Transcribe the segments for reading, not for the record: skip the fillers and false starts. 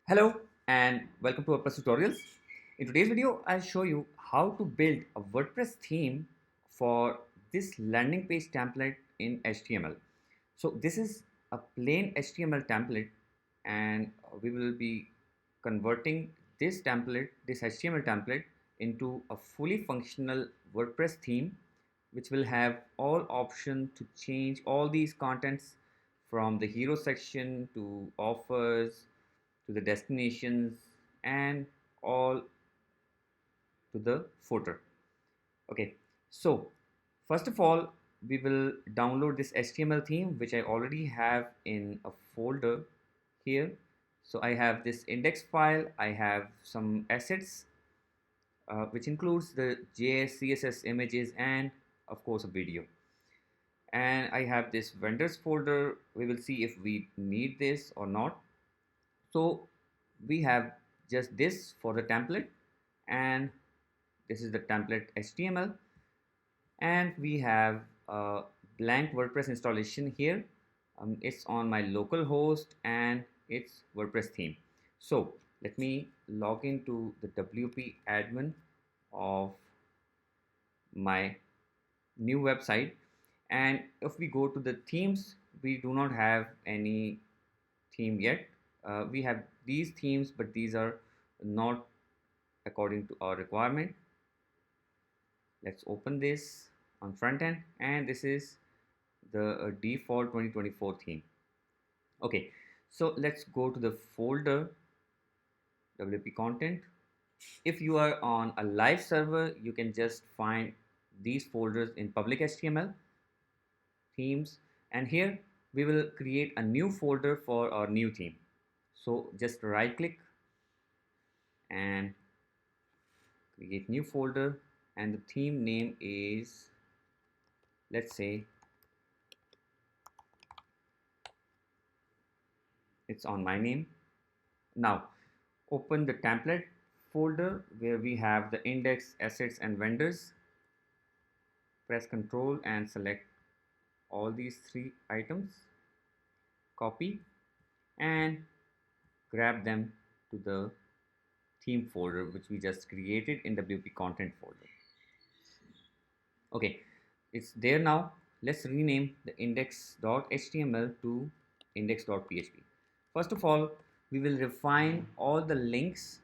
Hello and welcome to WordPress tutorials. In today's video, I'll show you how to build a WordPress theme for this landing page template in HTML. So this is a plain HTML template and we will be converting this HTML template into a fully functional WordPress theme which will have all options to change all these contents from the hero section to offers to the destinations and all to the footer. Okay, so first of all we will download this HTML theme which I already have in a folder here. So I have this index file, I have some assets which includes the JS, CSS images and of course a video. And I have this vendors folder. We will see if we need this or not. So we have just this for the template, and this is the template HTML, and we have a blank WordPress installation here. It's on my local host and it's WordPress theme. So let me log into the WP admin of my new website, and if we go to the themes, we do not have any theme yet. We have these themes, but these are not according to our requirement. Let's open this on front end, and this is the default 2024 theme. Okay, so let's go to the folder WP content. If you are on a live server, you can just find these folders in public HTML themes, and here we will create a new folder for our new theme. So just right click and create new folder, and the theme name is, let's say, it's on my name. Now open the template folder where we have the index, assets and vendors. Press Ctrl and select all these three items, copy and grab them to the theme folder which we just created in WP content folder. Okay, it's there now. Let's rename the index.html to index.php. First of all, we will refine all the links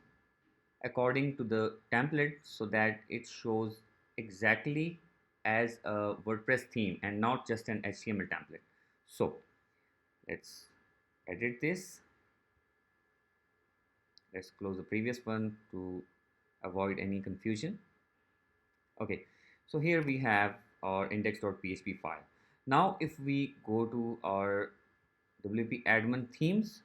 according to the template so that it shows exactly as a WordPress theme and not just an HTML template. So let's edit this. Let's close the previous one to avoid any confusion. Okay, so here we have our index.php file. Now if we go to our WP admin themes,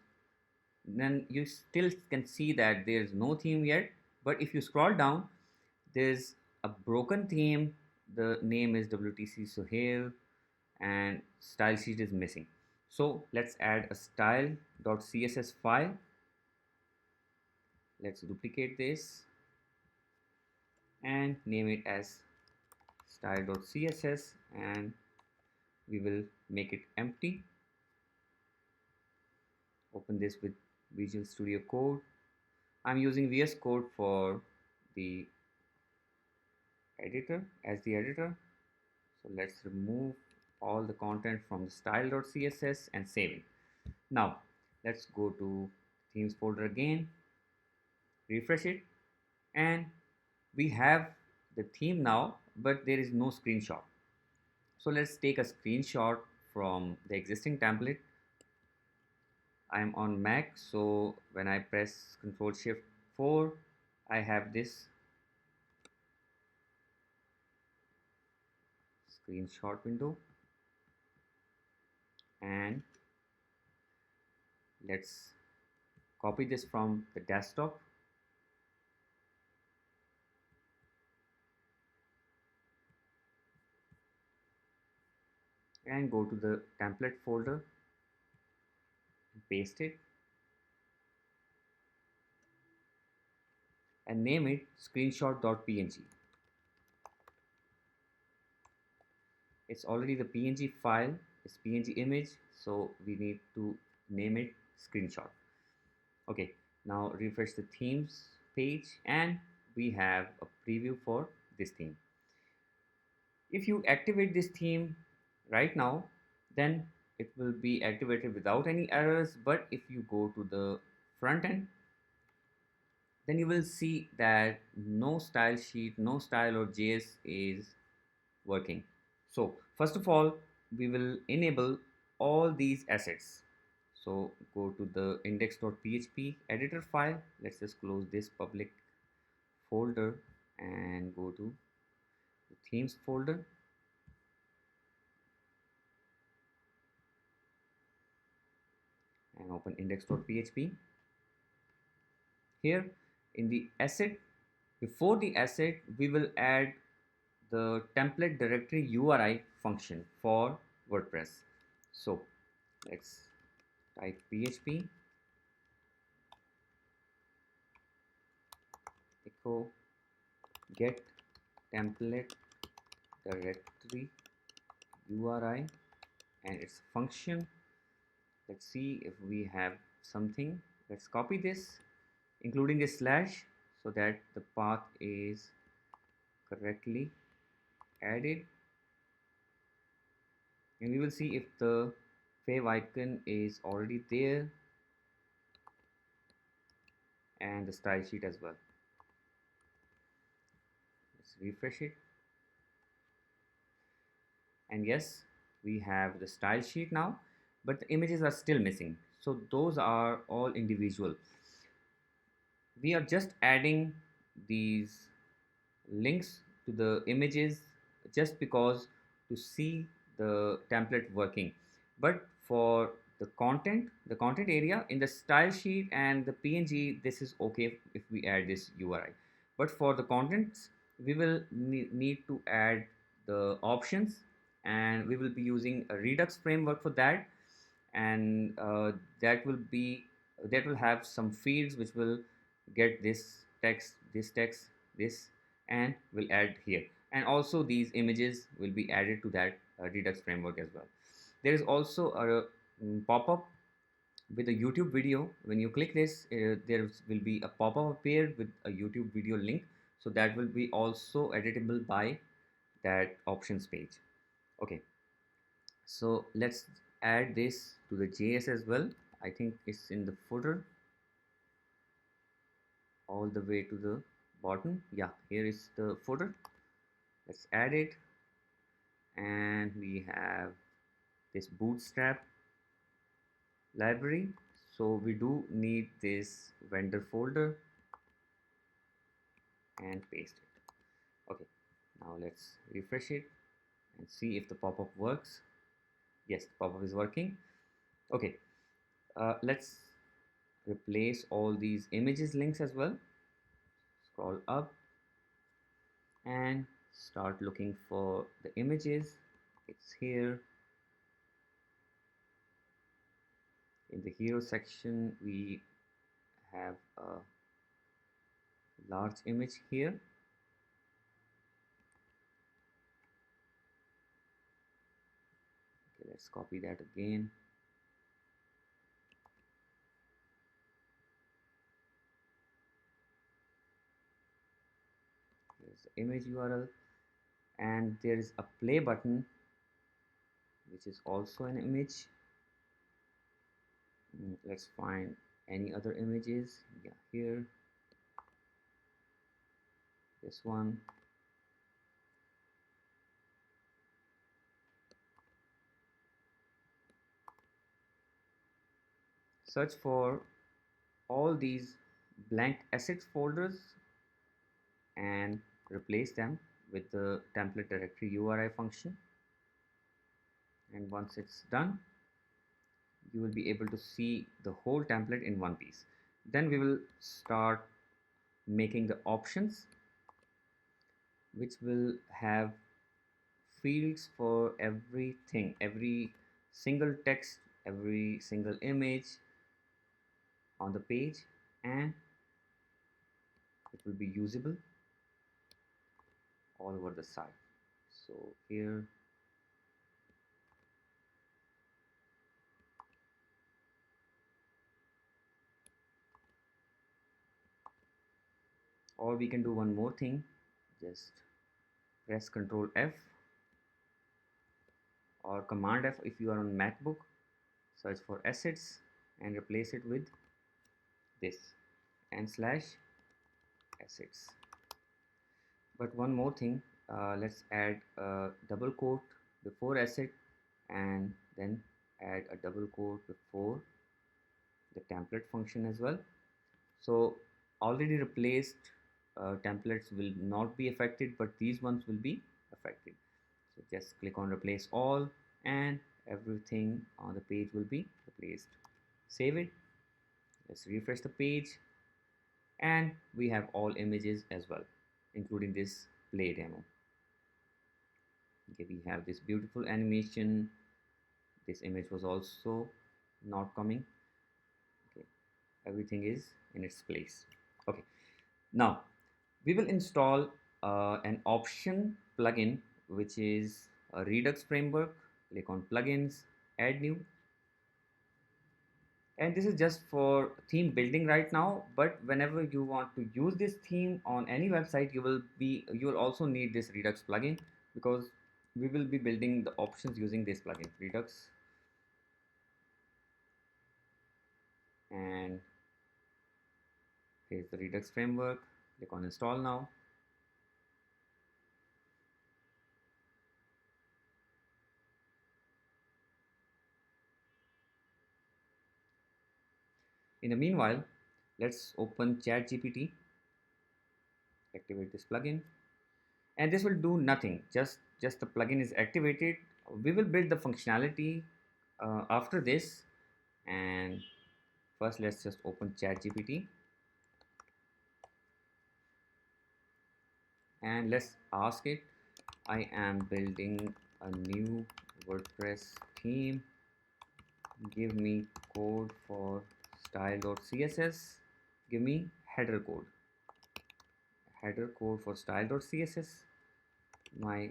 then you still can see that there's no theme yet, but if you scroll down, there's a broken theme. The name is WTC Sohail and style sheet is missing. So let's add a style.css file. Let's duplicate this and name it as style.css, and we will make it empty. Open this with Visual Studio Code. I'm using VS Code for the editor as the editor. So let's remove all the content from the style.css and save it. Now let's go to themes folder again, refresh it, and we have the theme now, but there is no screenshot. So let's take a screenshot from the existing template. I'm on Mac, so when I press Ctrl Shift 4, I have this screenshot window, and let's copy this from the desktop and go to the template folder, paste it and name it Screenshot.png. It's already the PNG file, it's PNG image, so we need to name it screenshot. Okay, Now refresh the themes page and we have a preview for this theme. If you activate this theme right now, then it will be activated without any errors. But if you go to the front end, then you will see that no style sheet, no style or JS is working. So first of all, we will enable all these assets. So go to the index.php editor file. Let's just close this public folder and go to the themes folder and open index.php. Here in the asset, before the asset, we will add the template directory URI function for WordPress. So let's type php echo get template directory URI and its function. Let's see if we have something. Let's copy this, including a slash, so that the path is correctly added. And we will see if the fave icon is already there and the style sheet as well. Let's refresh it. And yes, we have the style sheet now, but the images are still missing. So those are all individual. We are just adding these links to the images just because to see the template working. But for the content area in the style sheet and the png, this is okay if we add this URI. But for the contents, we will need to add the options, and we will be using a Redux framework for that. And that will have some fields which will get this and will add here, and also these images will be added to that Redux framework as well. There is also a pop-up with a YouTube video. When you click this, there will be a pop-up appear with a YouTube video link, so that will be also editable by that options page. Okay, so let's add this to the JS as well. I think it's in the footer all the way to the bottom. Yeah, here is the footer. Let's add it, and we have this bootstrap library. So we do need this vendor folder and paste it. Okay, now let's refresh it and see if the pop-up works. Yes, the pop-up is working. Okay, let's replace all these images links as well. Scroll up and start looking for the images. It's here in the hero section. We have a large image here. Okay, let's copy that again. There's the image URL, and there is a play button which is also an image. Let's find any other images. Yeah, here, this one. Search for all these blank assets folders and replace them with the template directory URI function. And once it's done, you will be able to see the whole template in one piece. Then we will start making the options, which will have fields for everything, every single text, every single image on the page, and it will be usable all over the site. So here, Or we can do one more thing, just press Ctrl F or Command F if you are on MacBook, search for assets and replace it with this and slash assets. But one more thing, let's add a double quote before asset and then add a double quote before the template function as well. So already replaced templates will not be affected, but these ones will be affected. So just click on replace all and everything on the page will be replaced. Save it. Let's refresh the page and we have all images as well, including this play demo. Okay, we have this beautiful animation. This image was also not coming. Okay, everything is in its place. Okay, now we will install an option plugin which is a Redux framework. Click on plugins, add new, and this is just for theme building right now, but whenever you want to use this theme on any website, you will also need this Redux plugin, because we will be building the options using this plugin Redux. And here's the Redux framework. Click on install now. In the meanwhile, let's open ChatGPT, activate this plugin, and this will do nothing, just the plugin is activated. We will build the functionality after this. And first let's just open ChatGPT and let's ask it, I am building a new WordPress theme, give me code for style.css, give me header code for style.css. My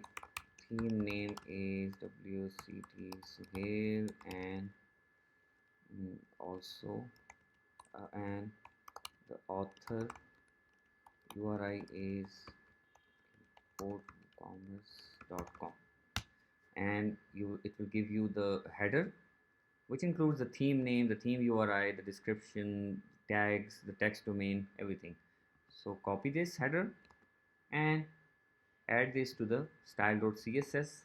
theme name is WCT Suhail, and also and the author URI is commerce.com, and it will give you the header, which includes the theme name, the theme URI, the description, tags, the text domain, everything. So copy this header and add this to the style.css,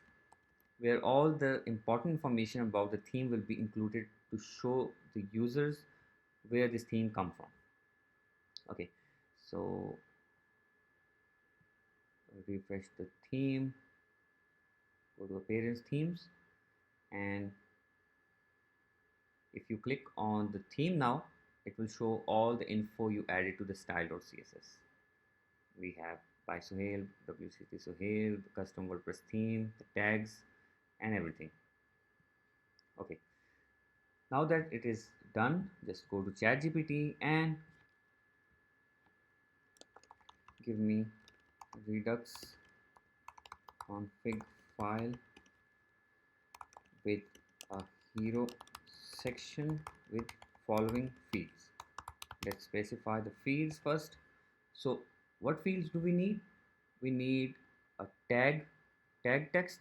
where all the important information about the theme will be included to show the users where this theme come from. Okay, so refresh the theme, go to appearance themes, and if you click on the theme now, it will show all the info you added to the style.css. We have by Suhail, WCT Suhail, the custom WordPress theme, the tags, and everything. Okay, now that it is done, just go to ChatGPT and give me Redux config file with a hero section with following fields. Let's specify the fields first. So what fields do we need? We need a tag text,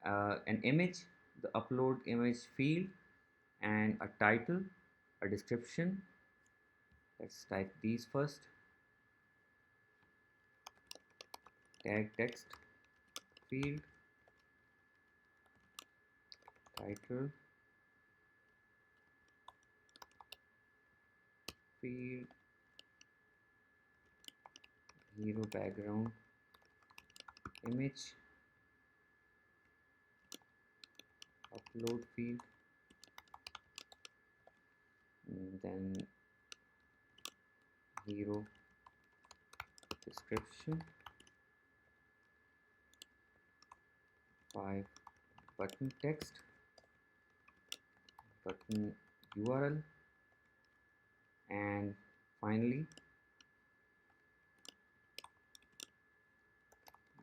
an image, the upload image field, and a title, a description. Let's type these first. Tag text field, title field, hero background image, upload field, and then hero description, 5 button text, button URL, and finally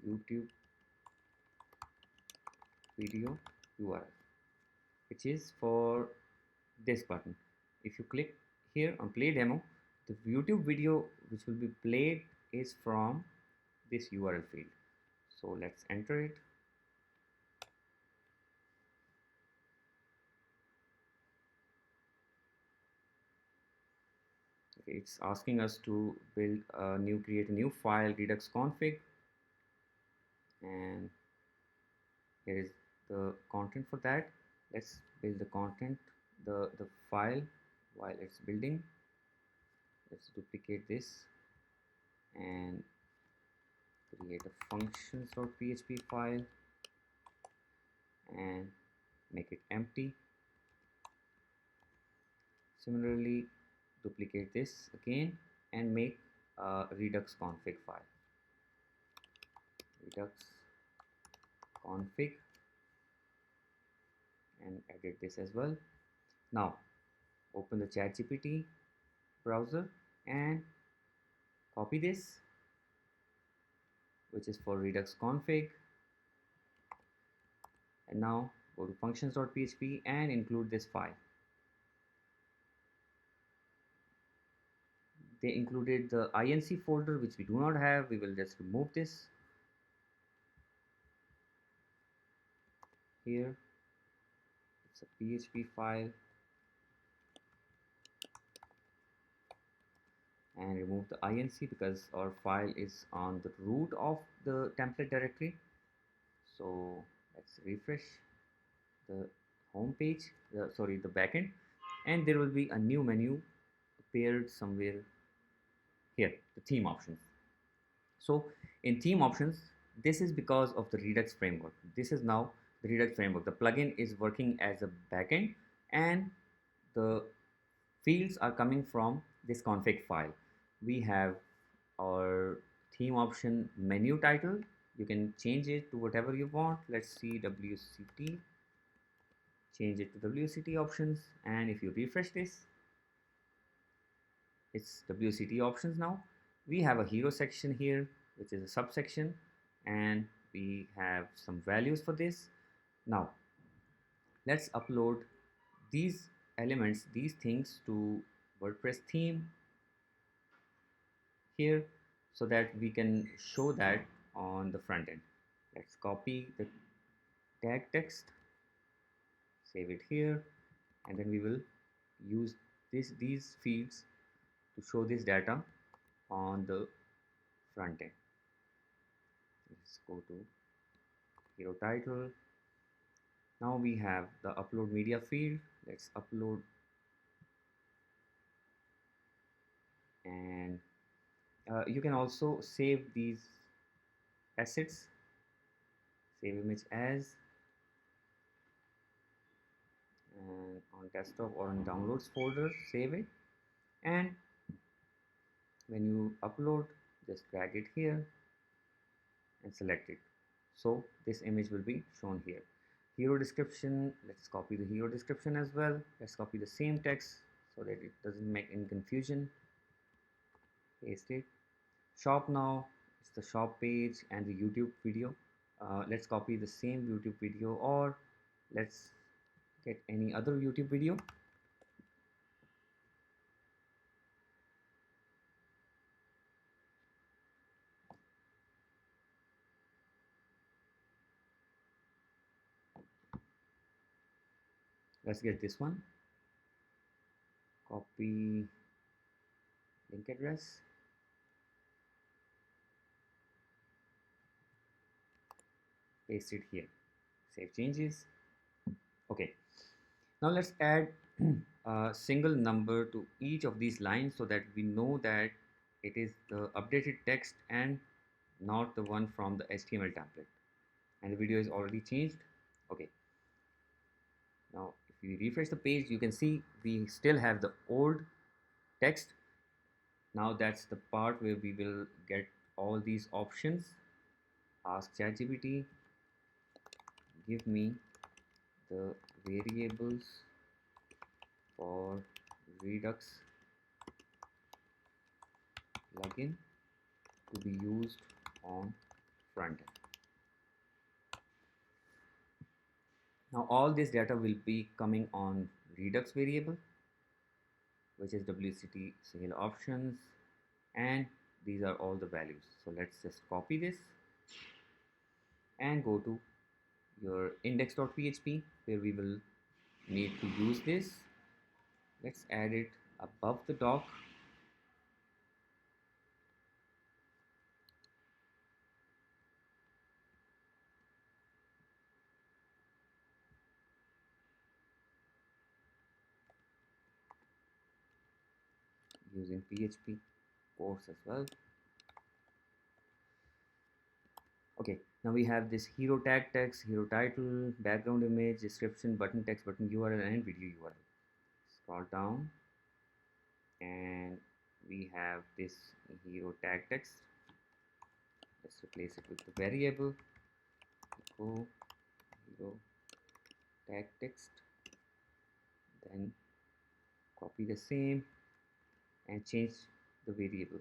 YouTube video URL, which is for this button. If you click here on play demo, the YouTube video which will be played is from this URL field. So let's enter it. Okay, it's asking us to create a new file, Redux config, and here is the content for that. Let's build the content, the file. While it's building, let's duplicate this and create a functions.php file and make it empty. Similarly, duplicate this again and make a Redux config file. Redux config, and edit this as well. Now open the ChatGPT browser and copy this, which is for Redux config, and now go to functions.php and include this file. They included the inc folder, which we do not have. We will just remove this. Here it's a PHP file, and remove the inc because our file is on the root of the template directory. So let's refresh the home page, the backend, and there will be a new menu appeared somewhere here, the theme options. So in theme options, this is because of the Redux framework. This is now the Redux framework. The plugin is working as a backend, and the fields are coming from this config file. We have our theme option menu title. You can change it to whatever you want. Let's see, WCT. Change it to WCT options, and if you refresh this, it's WCT options now. We have a hero section here, which is a subsection, and we have some values for this. Now let's upload these elements, these things, to WordPress theme here so that we can show that on the front end. Let's copy the tag text, save it here, and then we will use these fields to show this data on the front end. Let's go to hero title. Now we have the upload media field. Let's upload, and you can also save these assets. Save image as, and on desktop or on downloads folder, save it, and when you upload, just drag it here and select it. So this image will be shown here. Hero description, let's copy the hero description as well. Let's copy the same text so that it doesn't make any confusion. Paste it. Shop now, it's the shop page and the YouTube video. Let's copy the same YouTube video, or let's get any other YouTube video. Let's get this one. Copy link address. Paste it here. Save changes. Okay. Now let's add a single number to each of these lines so that we know that it is the updated text and not the one from the HTML template. And the video is already changed. Okay. Now if we refresh the page, you can see we still have the old text. Now that's the part where we will get all these options. Ask ChatGPT, give me the variables for Redux plugin to be used on front end. Now all this data will be coming on Redux variable, which is WCT sale options, and these are all the values. So let's just copy this and go to your index.php where we will need to use this. Let's add it above the doc. Using PHP course as well. Okay, now we have this hero tag text, hero title, background image, description, button text, button URL, and video URL. Scroll down and we have this hero tag text. Let's replace it with the variable echo hero tag text. Then copy the same and change the variable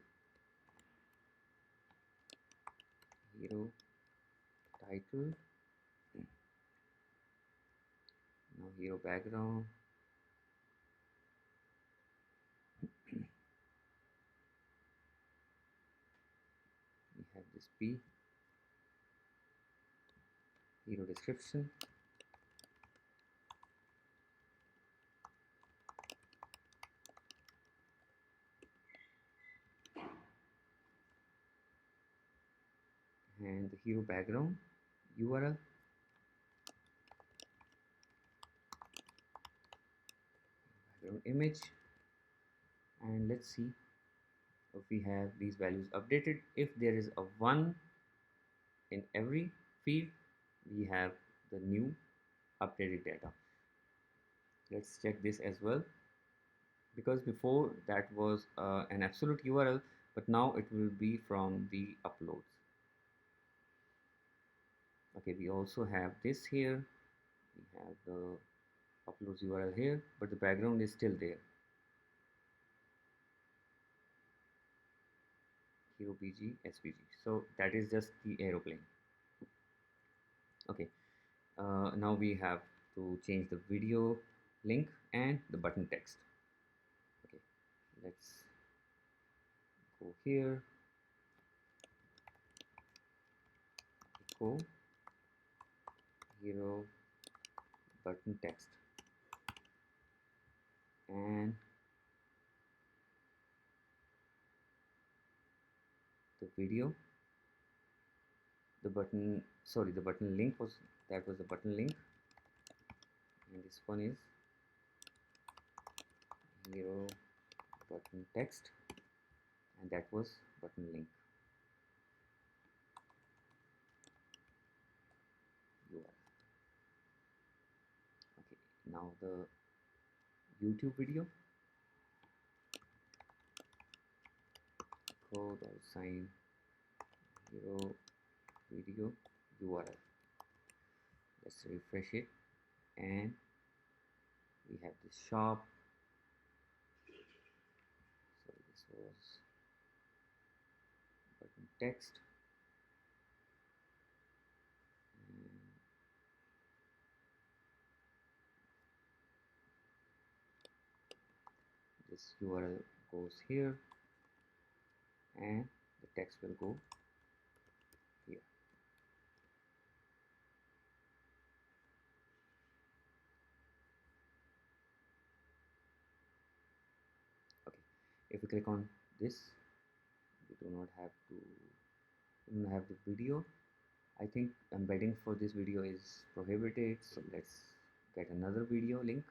hero title. Now hero background. We have this P hero description. And the hero background URL. Background image. And let's see if we have these values updated. If there is a 1 in every field, we have the new updated data. Let's check this as well, because before that was an absolute URL, but now it will be from the uploads. Okay, we also have this here. We have the uploads URL here, but the background is still there. Hero BG SVG. So that is just the aeroplane. Okay, now we have to change the video link and the button text. Okay, let's go here, echo hero button text, and the video, the button, sorry, the button link was, that was the button link, and this one is hero button text, and that was button link URL. Okay, now the YouTube video, $sign hero video URL. Let's refresh it, and we have this shop. So this was button text, and this URL goes here, and the text will go here. Okay, if we click on this, we do not have to, we don't have the video. I think embedding for this video is prohibited, so let's get another video link.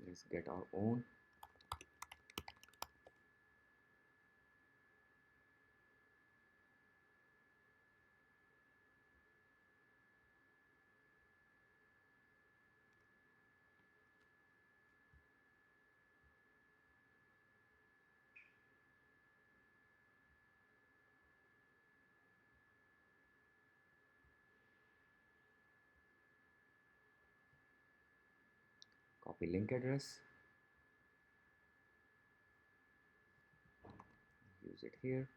Let's get our own. Copy link address, use it here.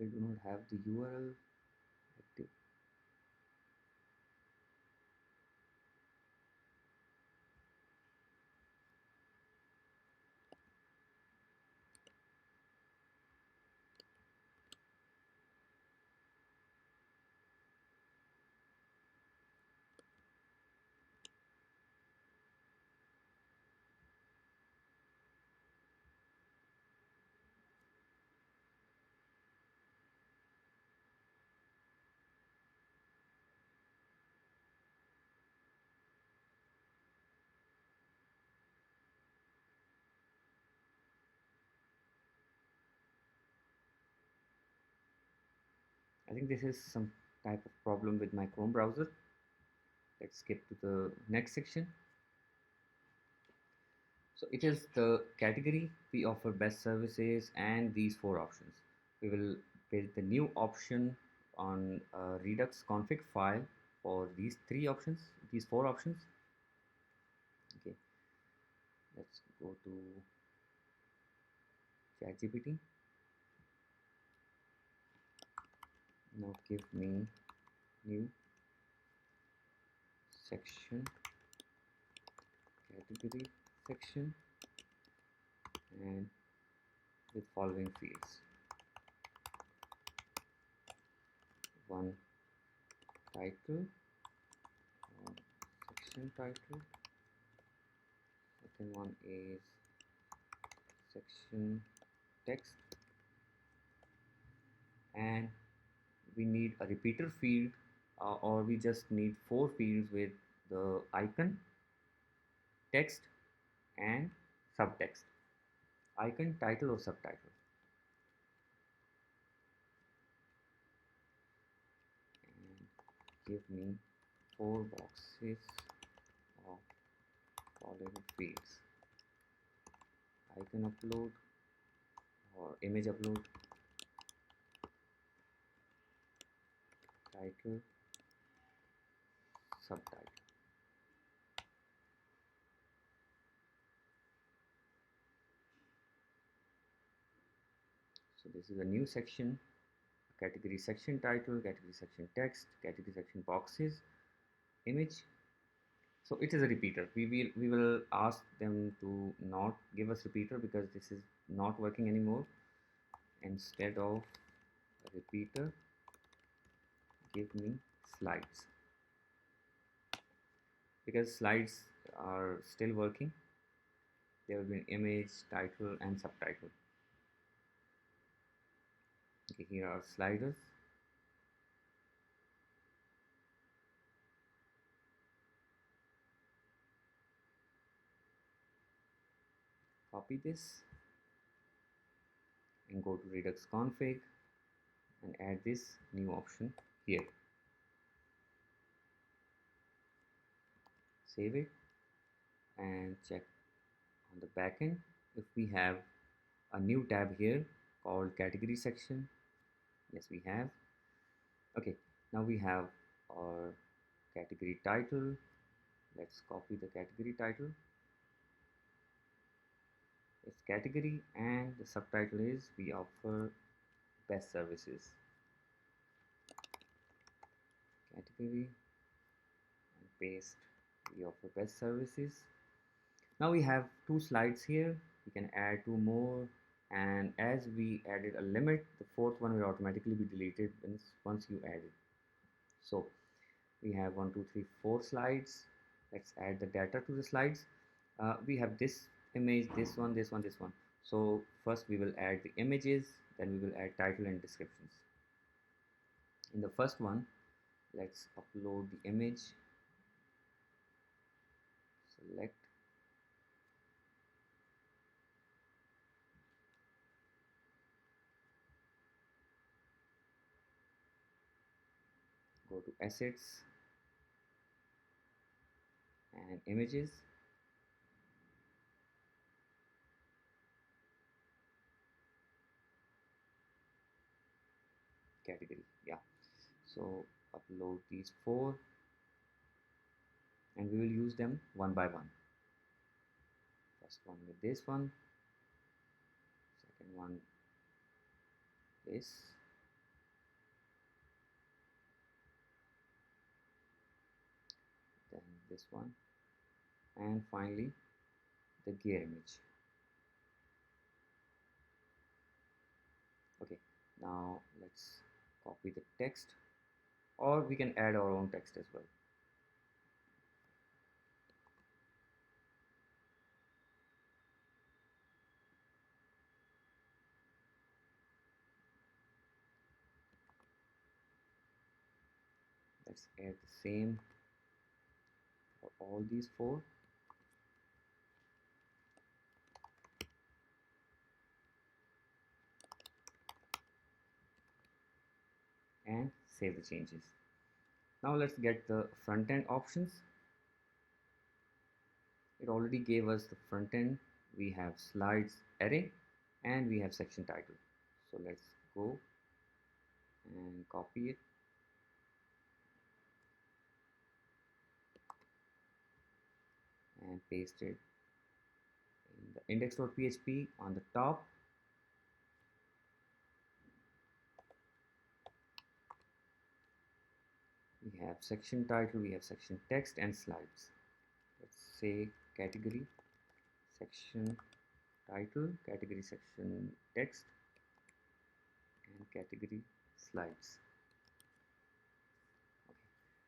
still do not have the URL active. I think this is some type of problem with my Chrome browser. Let's skip to the next section. So it is the category. We offer best services and these four options. We will build the new option on a Redux config file for these four options. Okay, let's go to ChatGPT. Now give me new section, category section, and with following fields: one title, section title. Second one is section text, and we need a repeater field, or we just need four fields with the icon, text, and subtext. Icon, title, or subtitle. And give me four boxes of following fields: icon upload or image upload, title, subtitle. So this is a new section: category section title, category section text, category section boxes, image. So it is a repeater. We will ask them to not give us repeater because this is not working anymore. Instead of a repeater, give me slides, because slides are still working. There will be an image, title, and subtitle. Okay, here are sliders. Copy this and go to Redux config and add this new option here. Save it and check on the backend if we have a new tab here called category section. Yes, we have. Okay, now we have our category title. Let's copy the category title. Its category, and the subtitle is we offer best services. Category and paste, we offer best services. Now we have two slides here. We can add two more, and as we added a limit, the fourth one will automatically be deleted once you add it. So we have 1 2 3 4 slides. Let's add the data to the slides. We have this image, this one, this one, this one. So first we will add the images, then we will add title and descriptions. In the first one, let's upload the image. Select, go to assets and images, category. Yeah, so upload these four and we will use them one by one. First one with this one, second one this, one, and finally the gear image. Okay, now let's copy the text, or we can add our own text as well. Let's add the same for all these four. And save the changes. Now let's get the front end options. It already gave us the front end. We have slides array and we have section title. So let's go and copy it and paste it in the index.php on the top. We have section title, we have section text and slides. Let's say category section title, category section text, and category slides. Okay.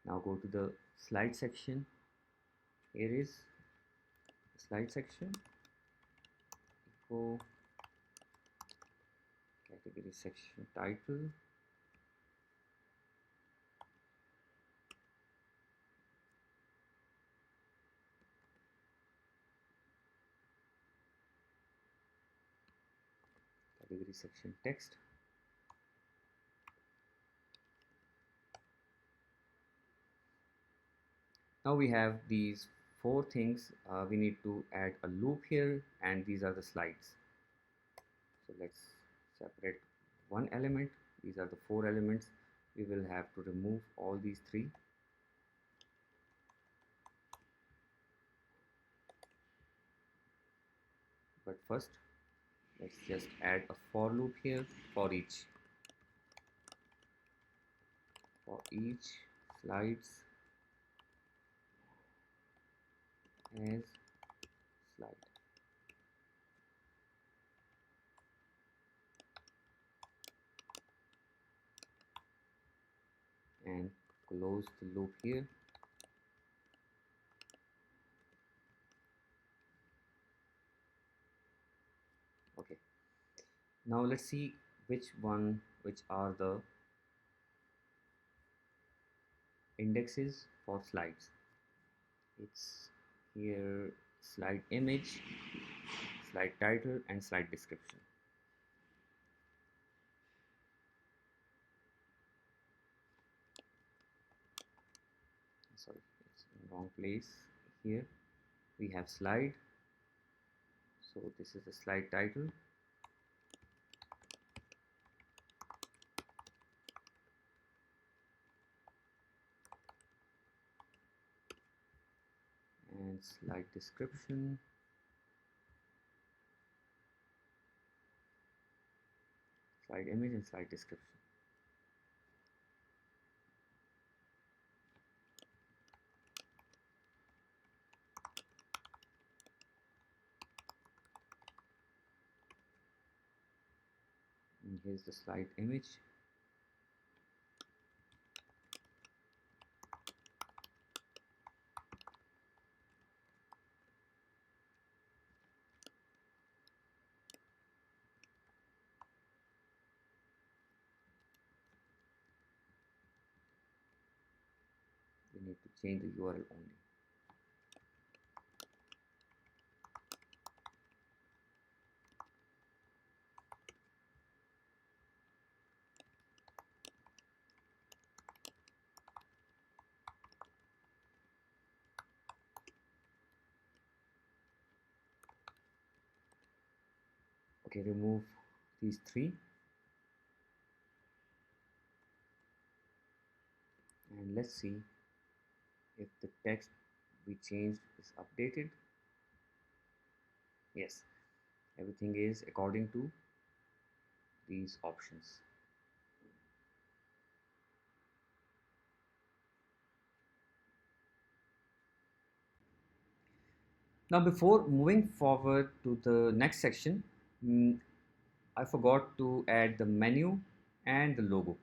Now go to the slide section. Here is the slide section. Echo category section title, category section text. Now we have these four things. We need to add a loop here, and these are the slides. So let's separate one element. These are the four elements. We will have to remove all these three. But first, let's just add a for loop here for each slides as slide. And close the loop here. Okay, now let's see which are the indexes for slides. It's here: slide image, slide title, and slide description. Sorry, it's in the wrong place. Here we have slide, so this is the slide title. And slide description. Slide image and slide description. And here's the slide image. We need to change the URL only. Okay, remove these three. And let's see if the text we changed is updated. Yes, everything is according to these options. Now, before moving forward to the next section, mm, I forgot to add the menu and the logo.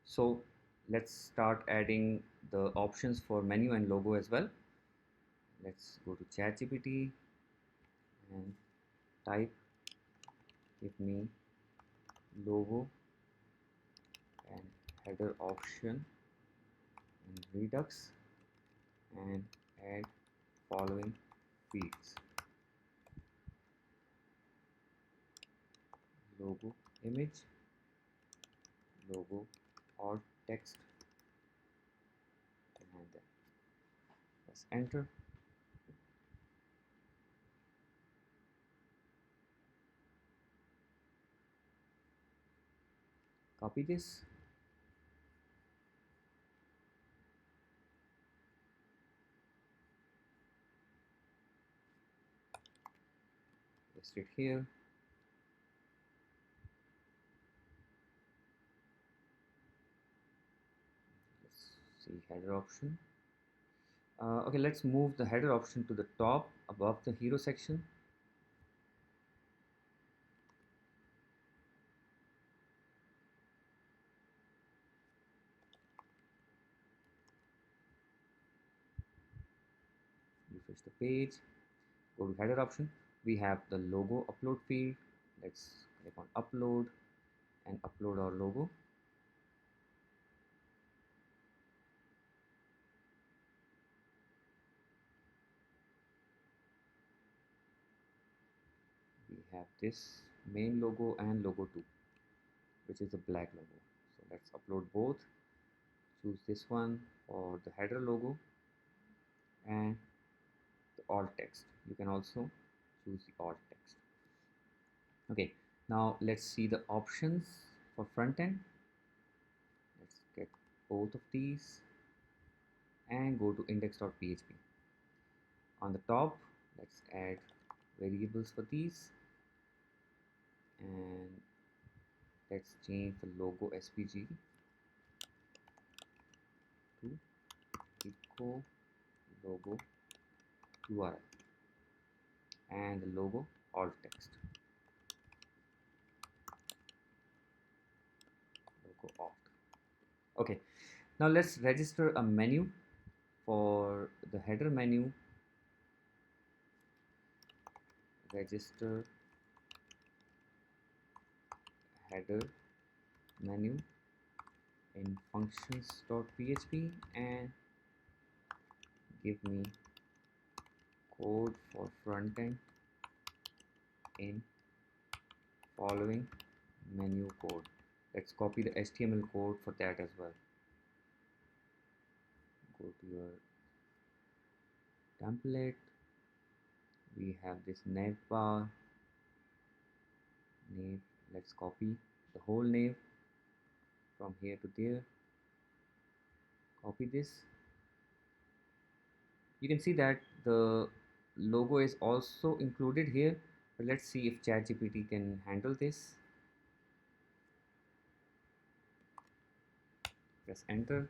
So let's start adding the options for menu and logo as well. Let's go to ChatGPT and type give me logo and header option in Redux and add following fields: logo image, logo alt text, and then press enter. Copy this, paste it here. Let's see header option. Okay, let's move the header option to the top above the hero section. Refresh the page, go to header option. We have the logo upload field. Let's click on upload and upload our logo. We have this main logo and logo 2, which is the black logo. So let's upload both. Choose this one for the header logo and the alt text. You can also choose the alt text. Okay, now let's see the options for front end. Let's get both of these and go to index.php. On the top, let's add variables for these, and let's change the logo SVG to echo logo URL and the logo alt text, logo alt. Okay, now let's register a menu. For the header menu, register header menu in functions.php and give me code for front end in following menu code. Let's copy the HTML code for that as well. Go to your template. We have this nav bar, nav. Let's copy the whole nav from here to there. Copy this. You can see that the logo is also included here, but let's see if ChatGPT can handle this. Press enter.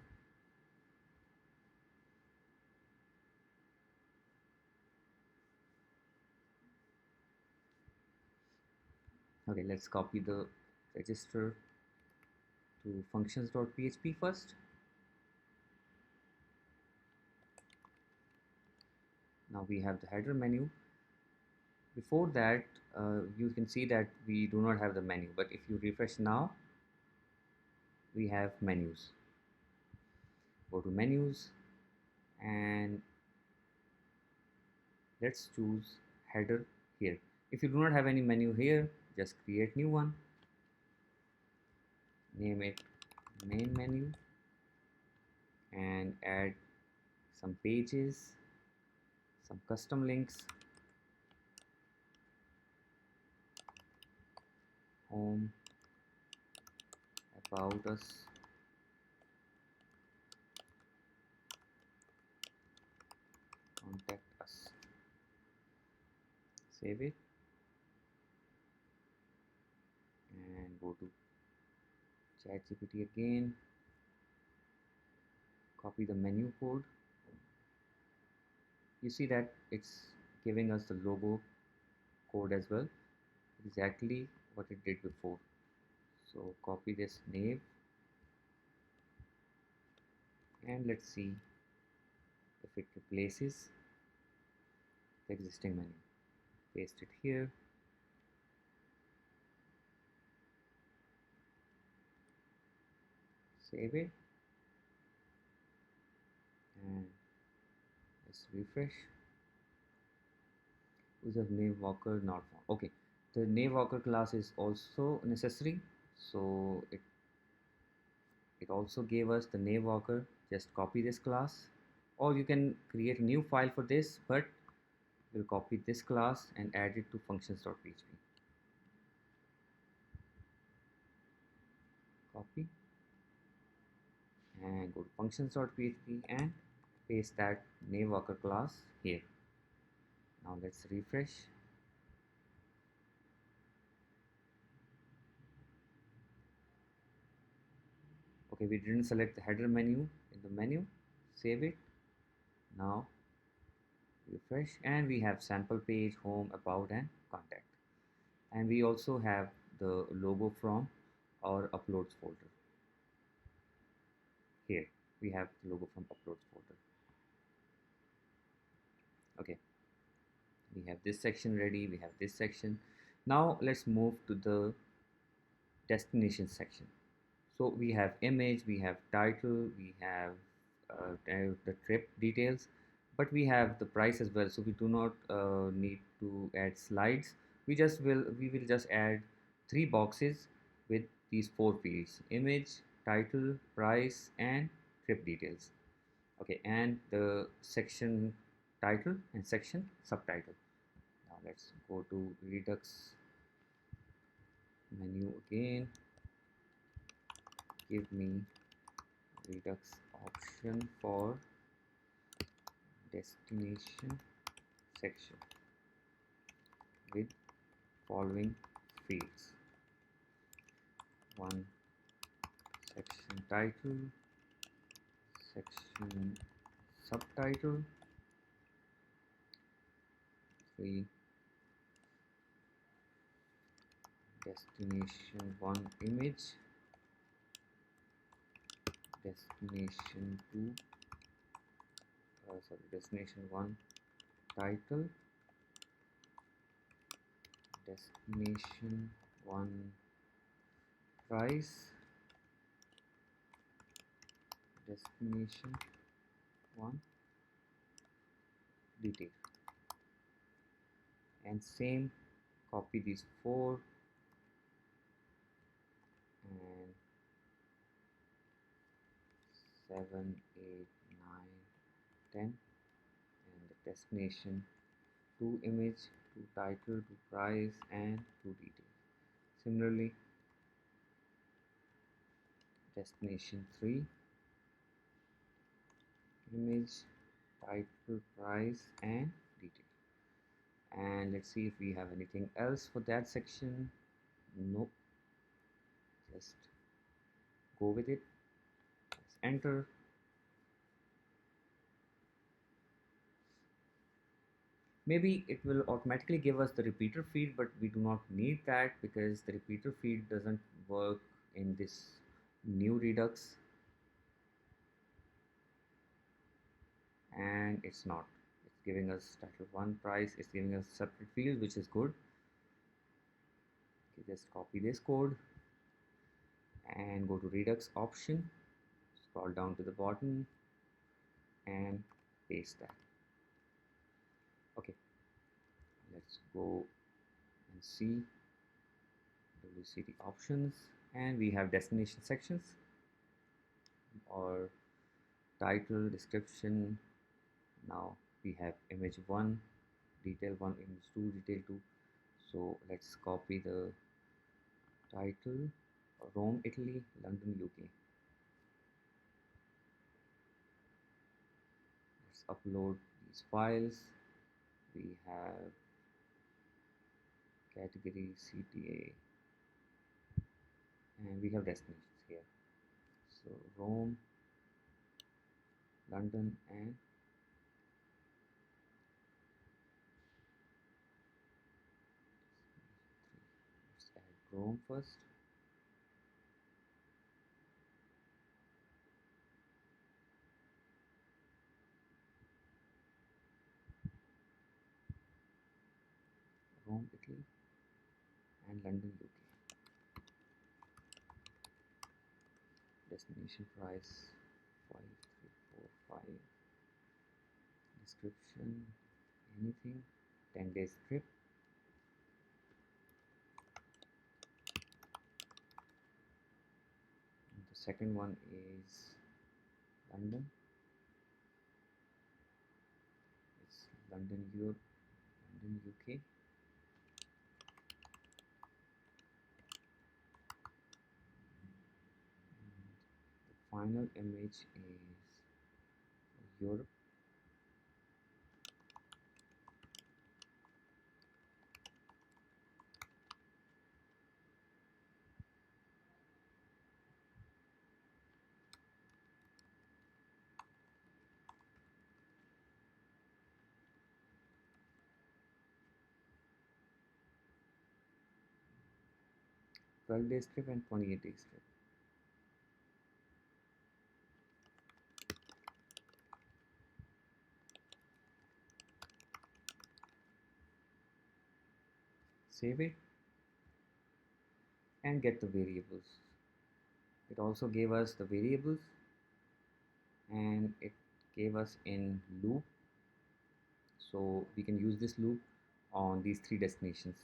Okay, let's copy the register to functions.php first. Now we have the header menu. Before that, you can see that we do not have the menu, but if you refresh now, we have menus. Go to menus and let's choose header here. If you do not have any menu here, just create new one, name it main menu, and add some pages, some custom links, home, about us, contact us. Save it and go to ChatGPT again, copy the menu code. You see that it's giving us the logo code as well, exactly what it did before. So copy this name and let's see if it replaces the existing menu. Paste it here, save it, and let's refresh. User name walker not found. Okay, the name walker class is also necessary, so it also gave us the name walker. Just copy this class, or you can create a new file for this, but we'll copy this class and add it to functions.php. Copy and go to functions.php and paste that name walker class here. Now let's refresh. Okay, we didn't select the header menu in the menu. Save it. Now refresh, and we have sample page, home, about, and contact. And we also have the logo from our uploads folder. Here we have the logo from uploads folder. Okay, we have this section ready, we have this section. Now let's move to the destination section. So we have image, we have title, we have the trip details, but we have the price as well, so we do not need to add slides. We will just add three boxes with these four fields: image, title, price, and trip details. Okay, and the section title and section subtitle. Now let's go to Redux menu again. Give me Redux option for destination section with following fields: one, section title, section subtitle, three, destination one image, destination two, destination one title, destination one price, destination one detail. And same, copy these four and 7, 8, 9, 10, and the destination to image, to title, to price, and to detail. Similarly, destination 3, image, title, price, and detail. And let's see if we have anything else for that section. Nope, just go with it. Let's enter. Maybe it will automatically give us the repeater field, but we do not need that because the repeater field doesn't work in this new Redux, and it's giving us title 1 price. It's giving us separate fields, which is good. Okay, just copy this code and go to Redux option, scroll down to the bottom and paste that. Okay, let's go and see WCD options, and we have destination sections or title, description. Now we have image 1, detail 1, image 2, detail 2. So let's copy the title: Rome, Italy, London, UK. Let's upload these files. We have category CTA, and we have destinations here. So Rome, London, and Chrome first. Rome, Italy, and London, UK. Destination price 5345. Description anything. 10 days trip. And the second one is London. It's London, Europe, London, UK. And the final image is Europe. Twelve days trip and 28 days trip. Save it and get the variables. It also gave us the variables and it gave us in loop, so we can use this loop on these three destinations.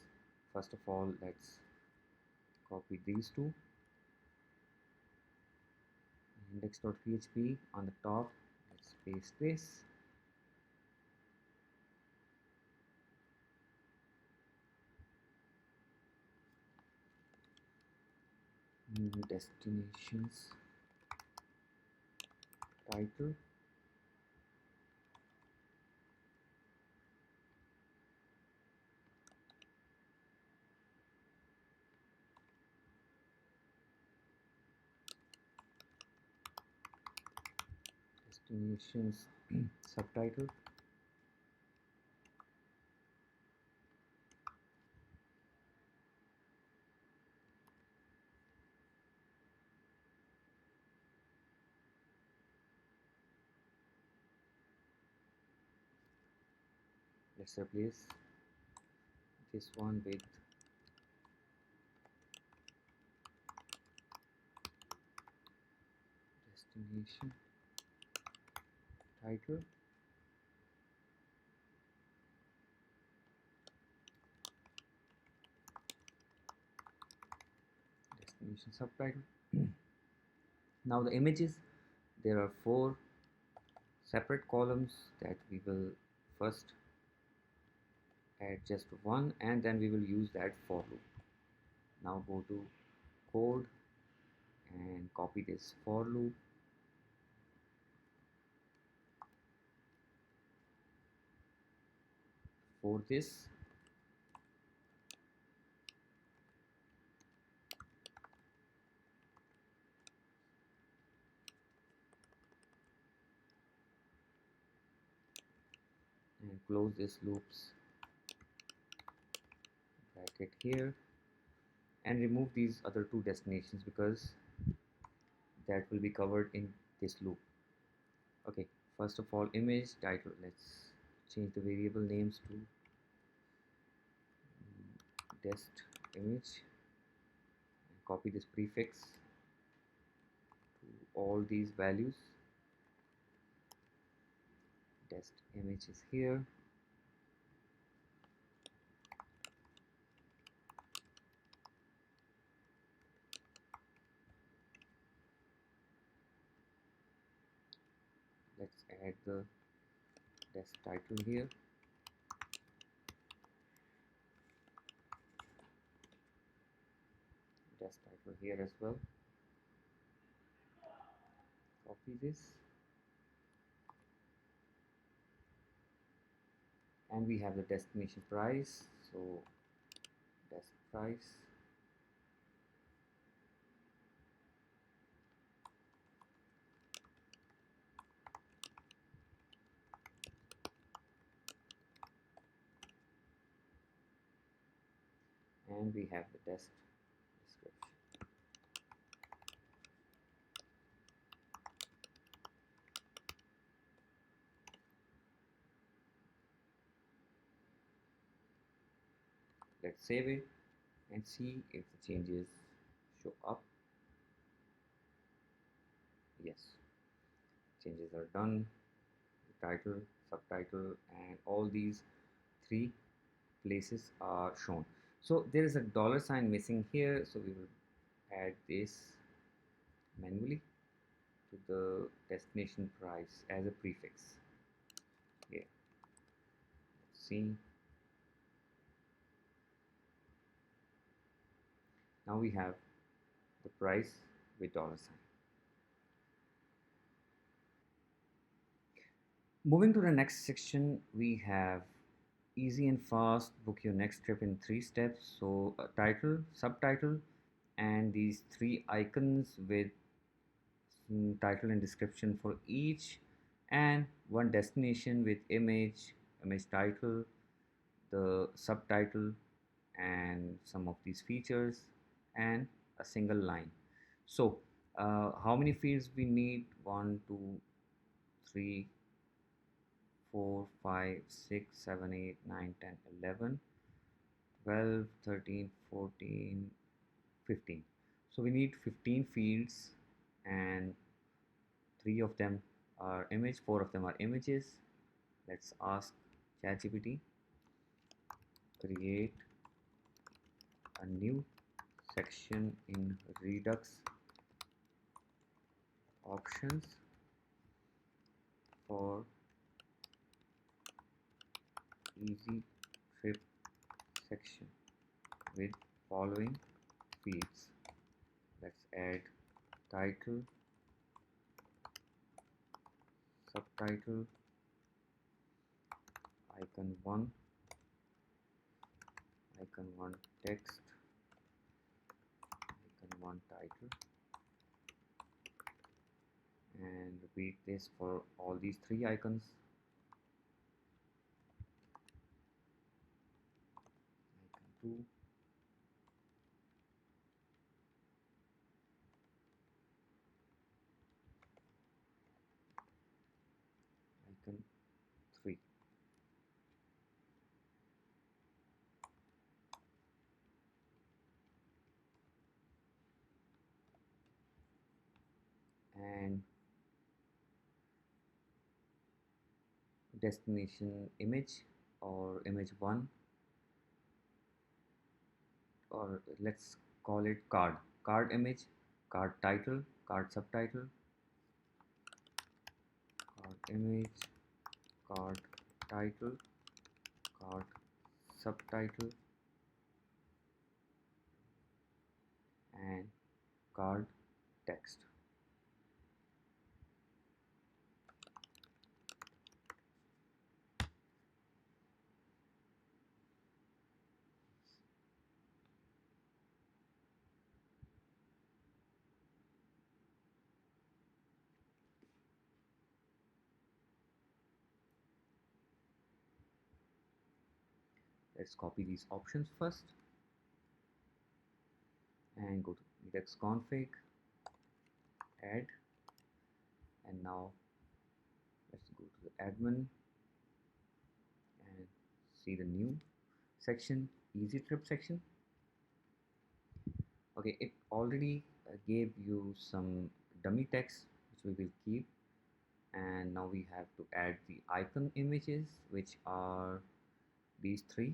First of all, let's copy these two. Index.php on the top, let's paste this. Destinations title, destinations subtitle, let's replace this one with destination title, destination subtitle. Now the images, there are 4 separate columns that we will first add just one and then we will use that for loop. Now go to code and copy this for loop for this. And close this loops bracket here and remove these other 2 destinations because that will be covered in this loop. Okay, first of all, image title, let's change the variable names to dest image and copy this prefix to all these values. Dest image is here. Let's add the dest title here. Dest title here as well. Copy this. And we have the destination price, so dest price, and we have the dest description. Let's save it and see if the changes show up. Yes, changes are done. The title, subtitle, and all these three places are shown. So there is a dollar sign missing here, so we will add this manually to the destination price as a prefix. Yeah, let's see. Now we have the price with dollar sign. Moving to the next section, we have easy and fast book your next trip in 3 steps. So a title, subtitle, and these 3 icons with title and description for each, and one destination with image title, the subtitle, and some of these features, and a single line. So how many fields we need? 1 2 3 4 5 6 7 8 9 10 11 12 13 14 15. So we need 15 fields, and 3 of them are image, 4 of them are images. Let's ask ChatGPT, create a new section in Redux options for easy trip section with following fields. Let's add title, subtitle, icon 1, icon 1 text, icon 1 title, and repeat this for all these 3 icons. Icon 2, icon 3. And destination image or image 1, or let's call it card image, card title, card subtitle, card image, card title, card subtitle, and card text. Let's copy these options first and go to Redux config, add, and now let's go to the admin and see the new section, easy trip section. Okay, it already gave you some dummy text which we will keep, and now we have to add the icon images, which are these 3.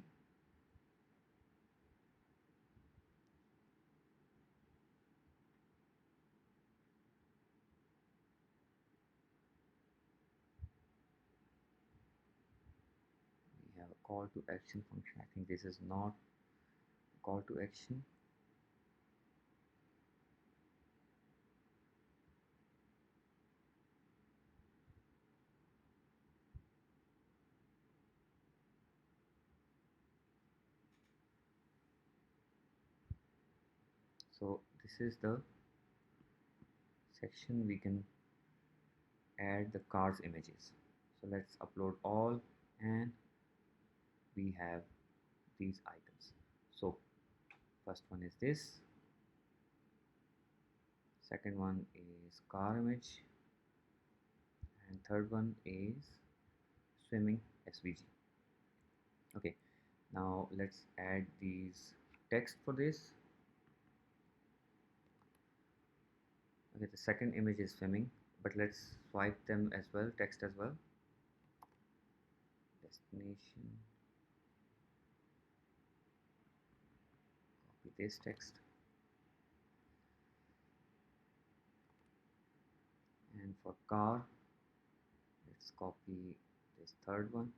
We have a call to action function. I think this is not a call to action. So this is the section we can add the cards images. So let's upload all, and we have these items. So first one is this, second one is car image, and third one is swimming SVG. Okay, now let's add these text for this. Okay, the second image is swimming, but let's swipe them as well, text as well. Destination, copy this text, and for car let's copy this third one.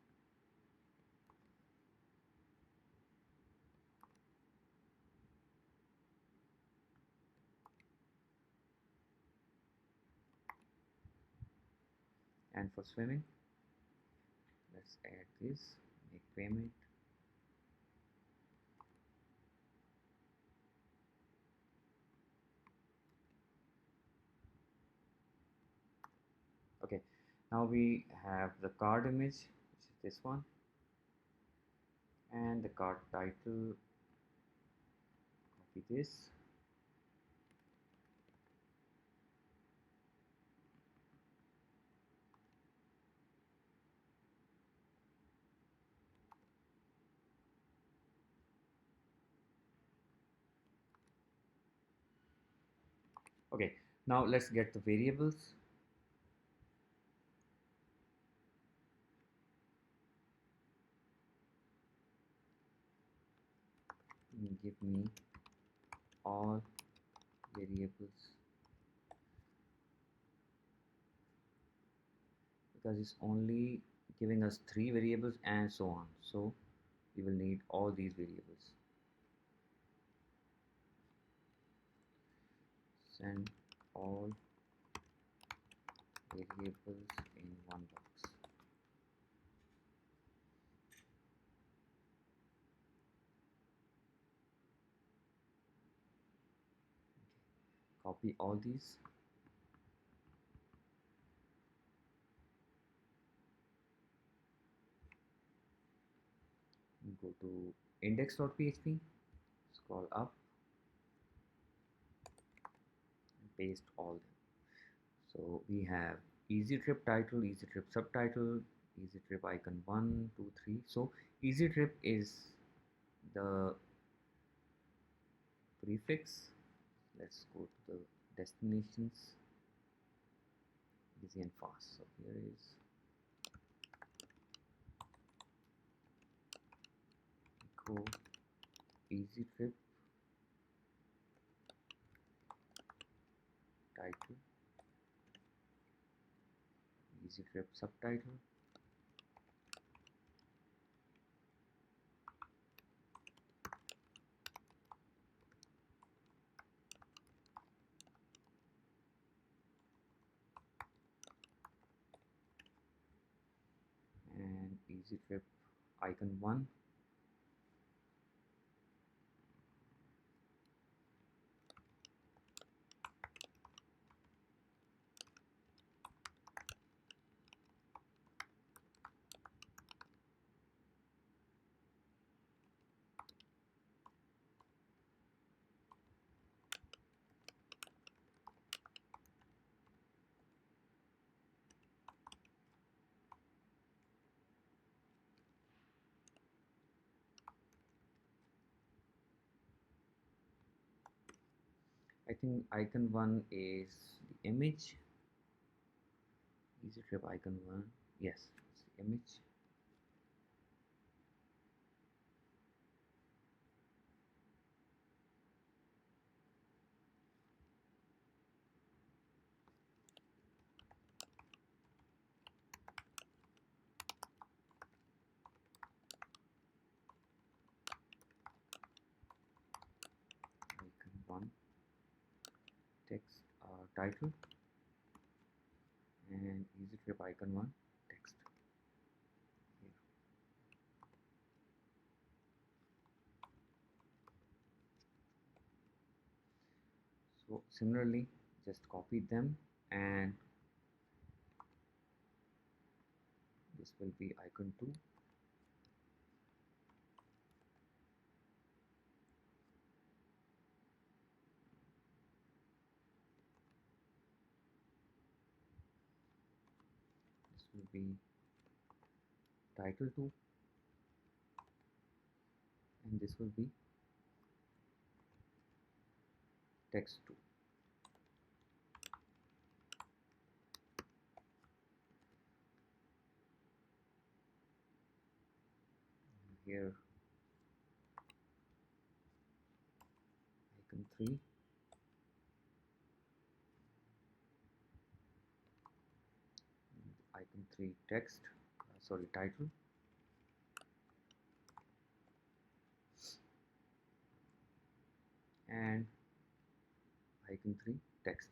And for swimming, let's add this, make payment. Okay, now we have the card image, which is this one, and the card title, copy this. Okay, now let's get the variables. Give me all variables, because it's only giving us 3 variables and so on, so we will need all these variables. Send all variables in one box. Copy all these. Go to index.php, scroll up, and paste all them. So we have easy trip title, easy trip subtitle, easy trip icon 1, 2, 3. So easy trip is the prefix. Let's go to the destinations, easy and fast. So here is echo easy trip title, easy trip subtitle, and easy trip icon 1. I think icon 1 is the image. Easy trip icon 1, yes, it's the image. Icon 1 text title, and easy trip icon 1 text here. So similarly, just copy them, and this will be icon 2. will be title 2, and this will be text 2. Here icon 3, icon 3 text, sorry, title, and icon 3 text.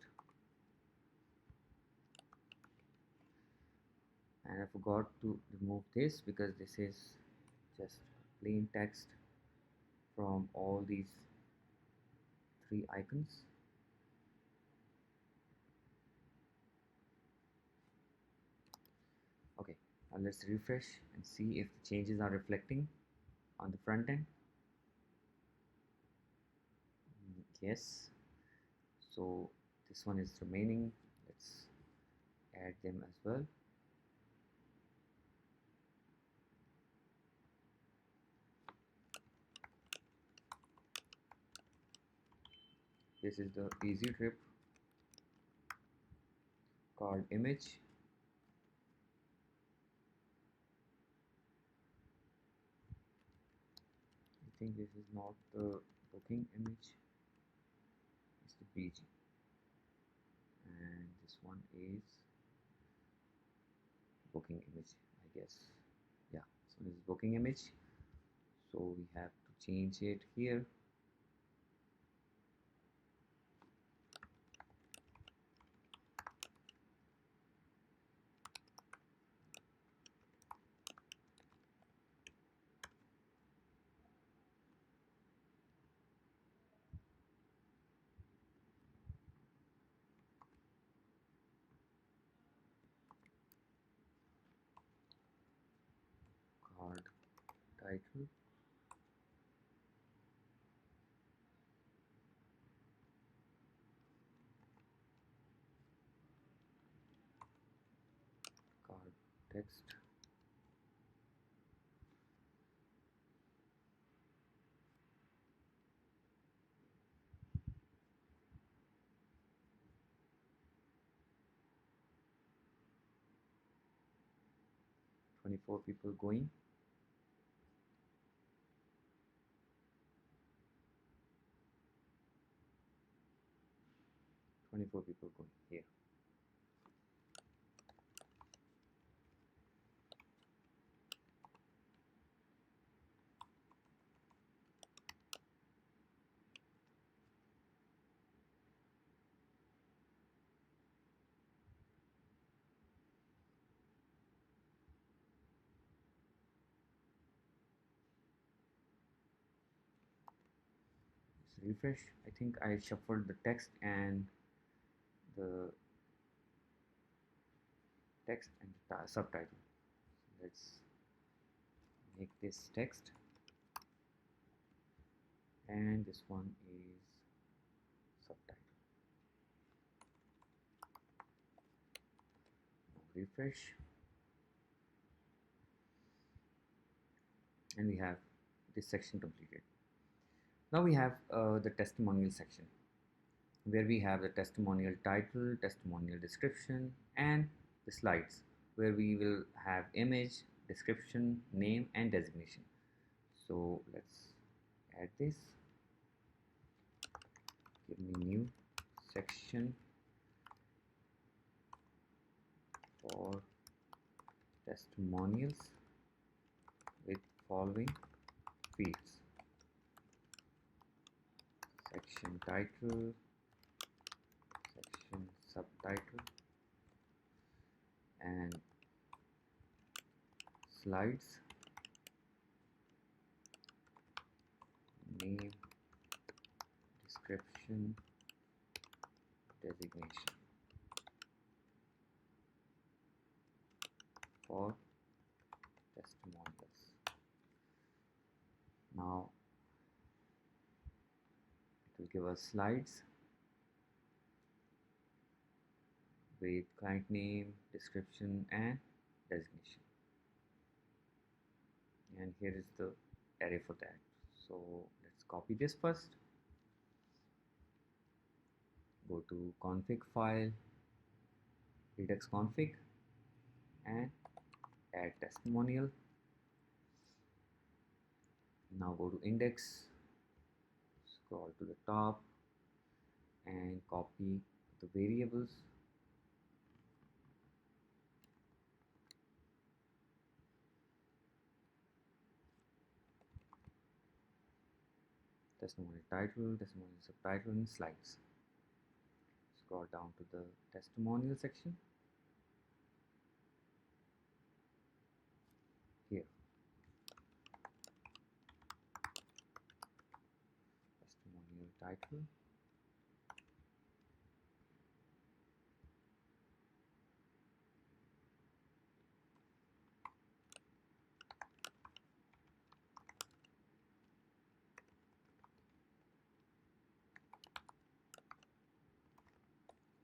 And I forgot to remove this because this is just plain text from all these 3 icons. Okay, now let's refresh and see if the changes are reflecting on the front end. Yes, so this one is remaining. Let's add them as well. This is the easy trip card image. I think this is not the booking image, it's the BG, and this one is booking image, I guess. Yeah, this one is booking image, so we have to change it here. Card title, card text, "24 people going." 24 people going here. Let's refresh. I think I shuffled the text and the subtitle. Let's make this text, and this one is subtitle. Now refresh, and we have this section completed. Now we have the testimonial section, where we have the testimonial title, testimonial description, and the slides, where we will have image, description, name, and designation. So let's add this. Give me new section for testimonials with following fields: section title, section subtitle, and slides, name, description, designation for testimonials. Now it will give us slides with client name, description, and designation, and here is the array for that. So let's copy this first, go to config file, redux config, and add testimonial. Now go to index, scroll to the top, and copy the variables. Testimonial title, testimonial subtitle, and slides. Scroll down to the testimonial section. Here, testimonial title,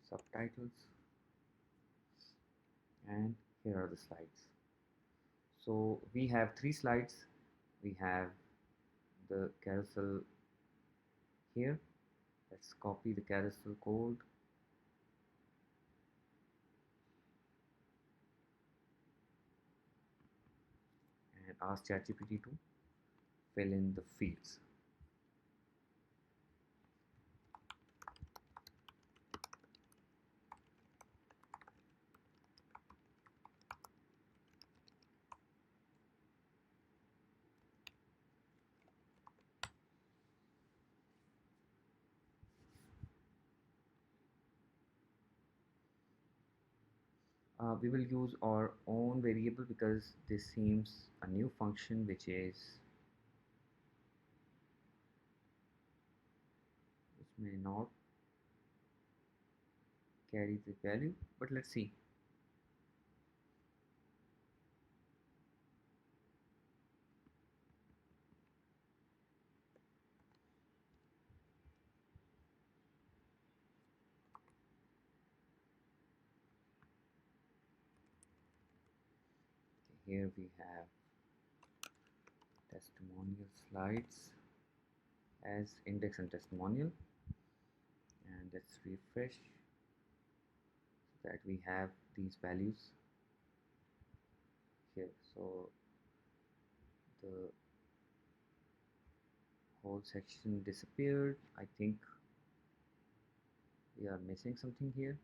subtitles, and here are the slides. So we have 3 slides. We have the carousel here. Let's copy the carousel code, and ask ChatGPT to fill in the fields. We will use our own variable because this seems a new function which may not carry the value, but let's see. Okay, here we have testimonial slides as index and testimonial, and let's refresh so that we have these values here. So the whole section disappeared. I think we are missing something here.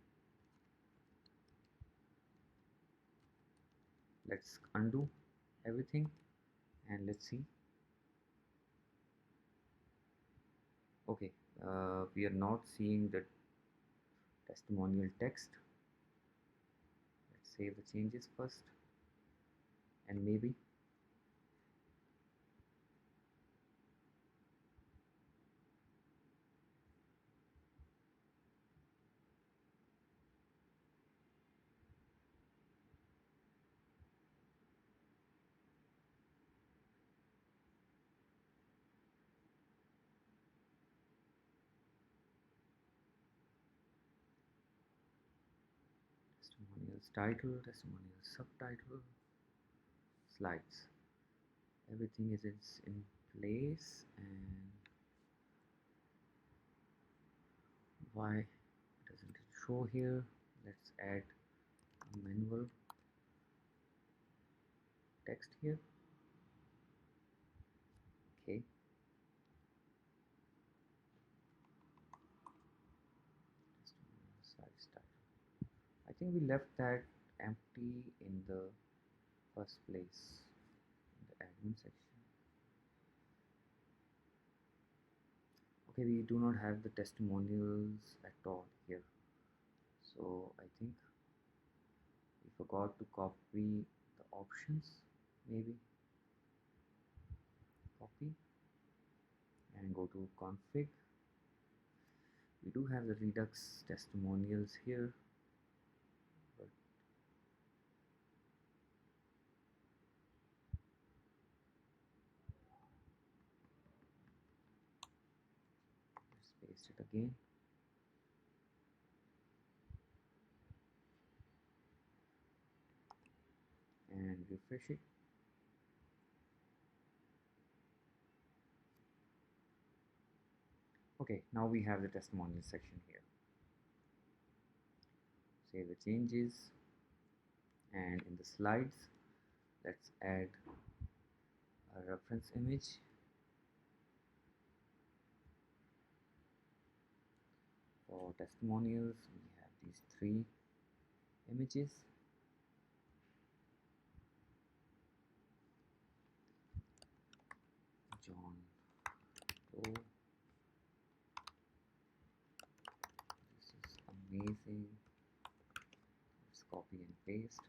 Let's undo everything and let's see. Okay, we are not seeing the testimonial text. Let's save the changes first, and maybe testimonials title, testimonial subtitle, slides. Everything is in place, and why doesn't it show here? Let's add a manual text here. Okay, testimonial slides title. I think we left that empty in the first place in the admin section. Okay, we do not have the testimonials at all here, so I think we forgot to copy the options. Maybe copy and go to config. We do have the Redux testimonials here, but let's paste it again. and refresh it. Okay, now we have the testimonial section here. Save the changes, and in the slides, let's add a reference image. For testimonials, we have these 3 images. John Doe. This is amazing. Let's copy and paste.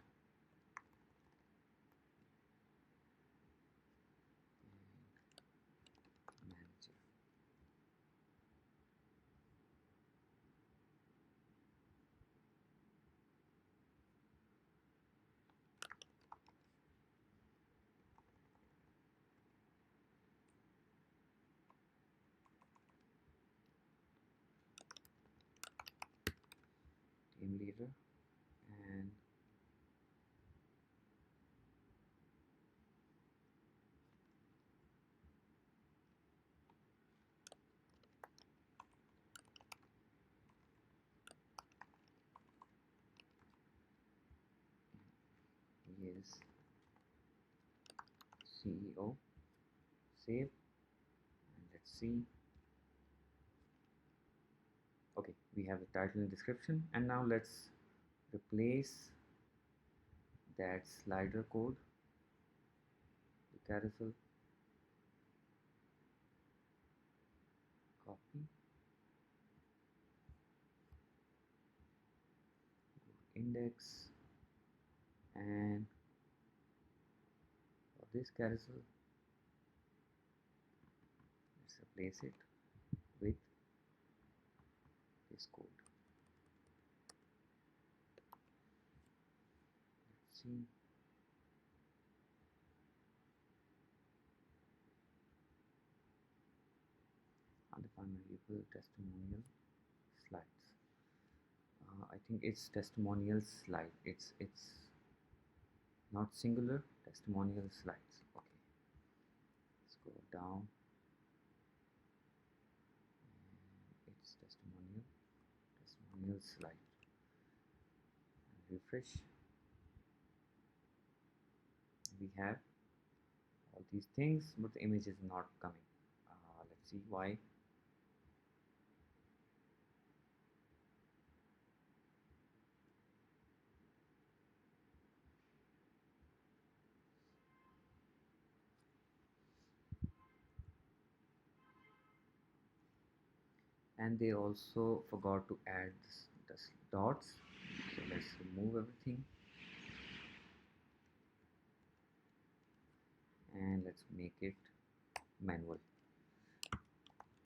And manager. Team leader, and he is CEO. Save, and let's see. Okay, we have the title and description, and now let's replace that slider code, the carousel, copy, index, and for this carousel, let's replace it with this code. Let's see. Undefined variable testimonial slides. I think it's testimonial slide. It's not singular. Testimonial slides. Okay. Let's go down. And it's testimonial slide. And refresh. We have all these things, but the image is not coming. Let's see why. And they also forgot to add this dots, so let's remove everything and let's make it manual.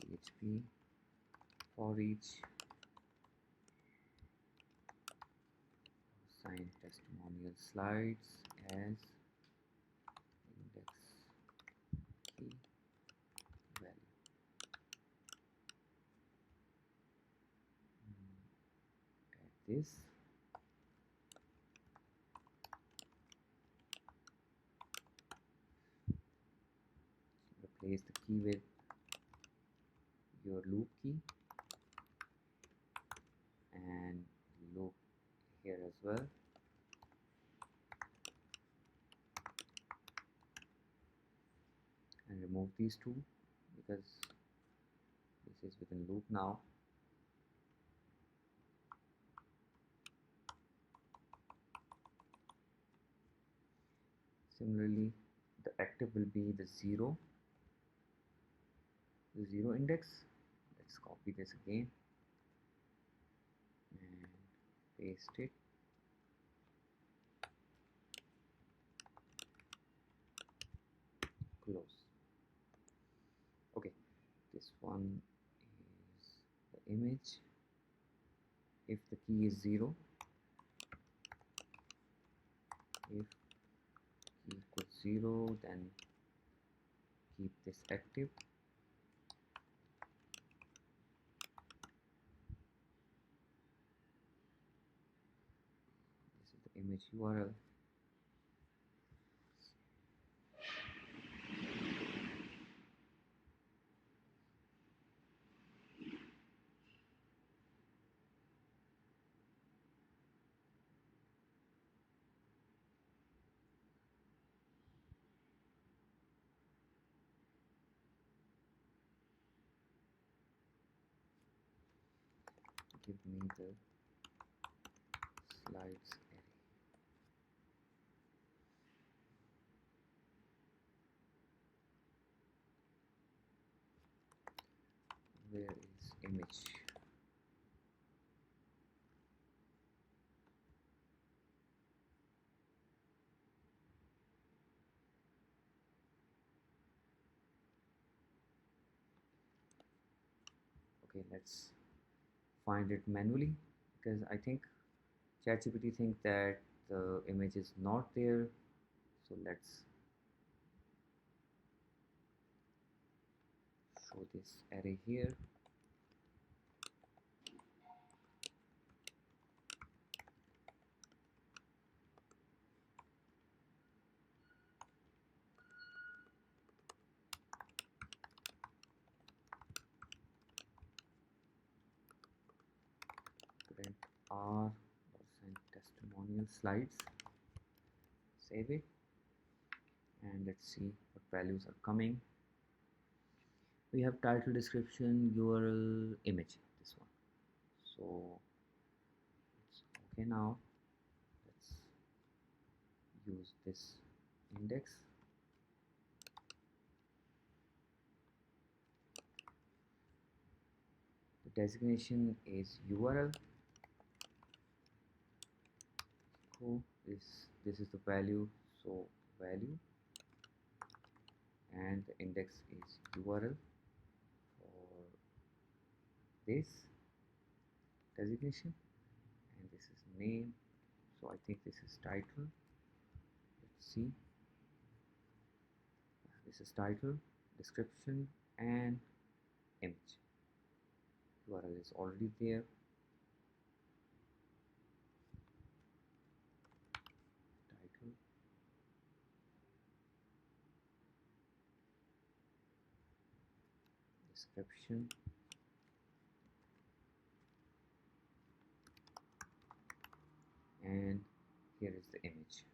PHP for each assign testimonial slides as index key value. Add this. Replace the key with your loop key and loop here as well. And remove these two because this is within loop now. Similarly, the active will be the zero index. Let's copy this again and paste it. Close. Okay, this one is the image. If the key is 0, if key equals 0, then keep this active. This is the image URL. give me the slides array. Where is image? Okay, let's find it manually, because I think ChatGPT think that the image is not there. So let's show this array here. Print r testimonial slides, save it, and let's see what values are coming. We have title, description, URL, image, this one. So it's okay. Now let's use this index. The designation is URL. Cool. This is the value, so value, and the index is URL for this designation, and this is name. So I think this is title. Let's see. This is title, description, and image. URL is already there. Title, description, and here is the image.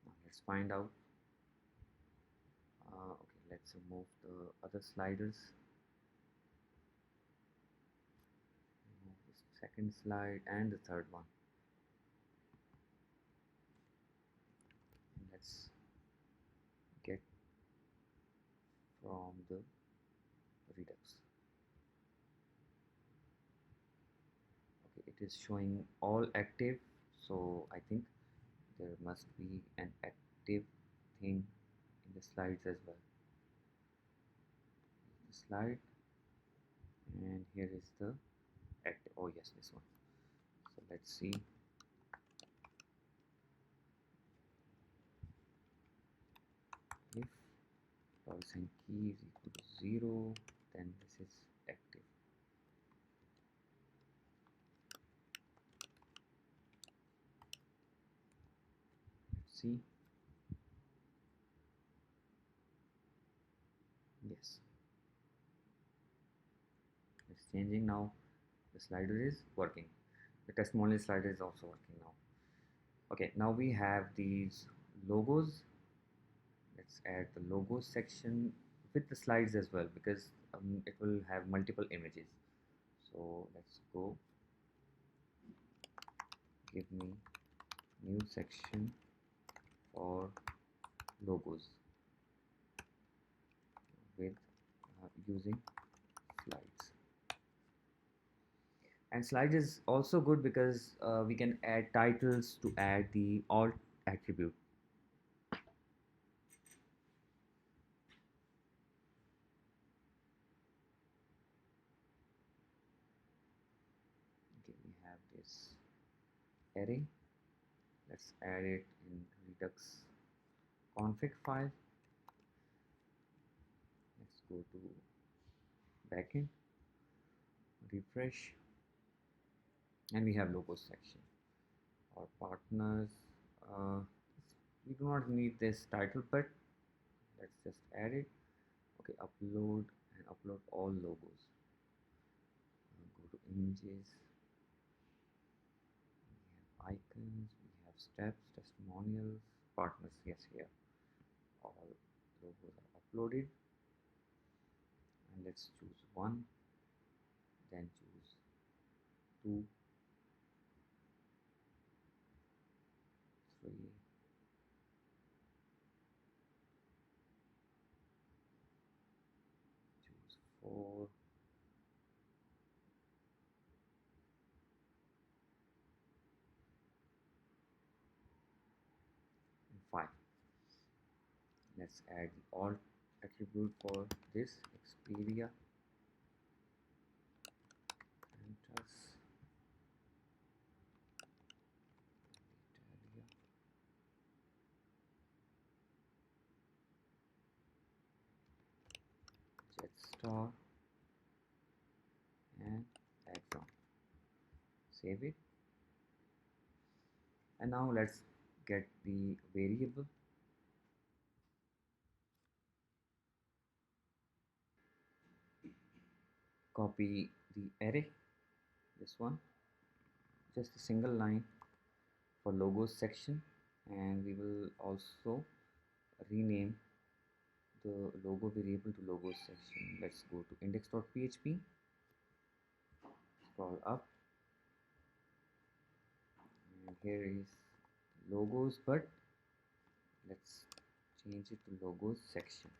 Now let's find out. Okay, let's remove the other sliders. Remove this second slide and the third one. And let's get from the Redux. Okay, it is showing all active, so I think there must be an active thing in the slides as well. The slide, and here is the active. Oh yes, this one. So let's see. If $key is equal to 0, then this is active. Let's see. Yes, it's changing now. The slider is working. The testimonial slider is also working now. Okay, now we have these logos. Let's add the logos section with the slides as well, because it will have multiple images. So let's go, give me new section for logos with using slides. And slides is also good because we can add titles to add the alt attribute. Okay, we have this array. Let's add it in Redux config file. Let's go to backend, refresh, and we have logos section. Our partners, we do not need this title, but let's just add it. Okay, upload, and upload all logos. Go to images, we have icons, we have steps, testimonials, partners. Yes, here all logos are uploaded, and let's choose one, then choose two, three, choose four, and five. Let's add the alt attribute for this Xperia and Italia, Jetstar, and background. Save it, and now let's get the variable. Copy the array, this one, just a single line for logos section, and we will also rename the logo variable to logos section. Let's go to index.php, scroll up, and here is logos, but let's change it to logos section.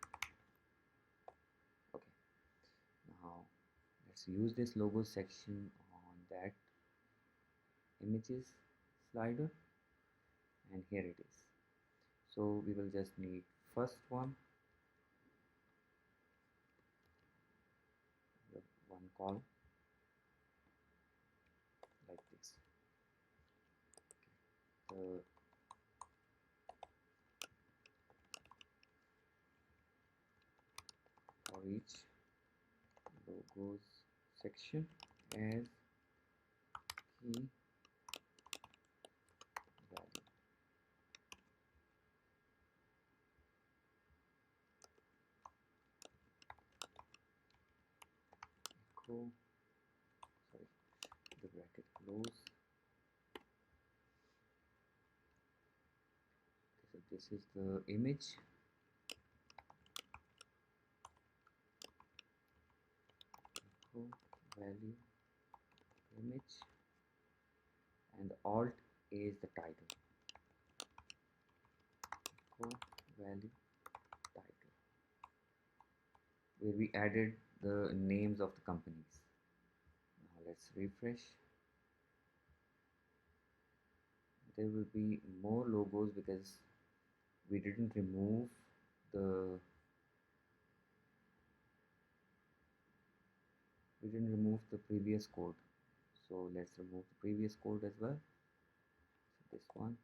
Okay, now let's use this logos section on that images slider, and here it is. So we will just need first one, the one call like this. The for each logos section as key value. Echo, sorry, the bracket close. So this is the image. Echo value image, and the alt is the title. Echo value title, where we added the names of the companies. Now let's refresh. There will be more logos because we didn't remove the previous code. So let's remove the previous code as well. So this one,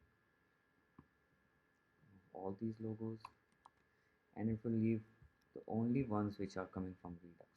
all these logos, and it will leave the only ones which are coming from Redux.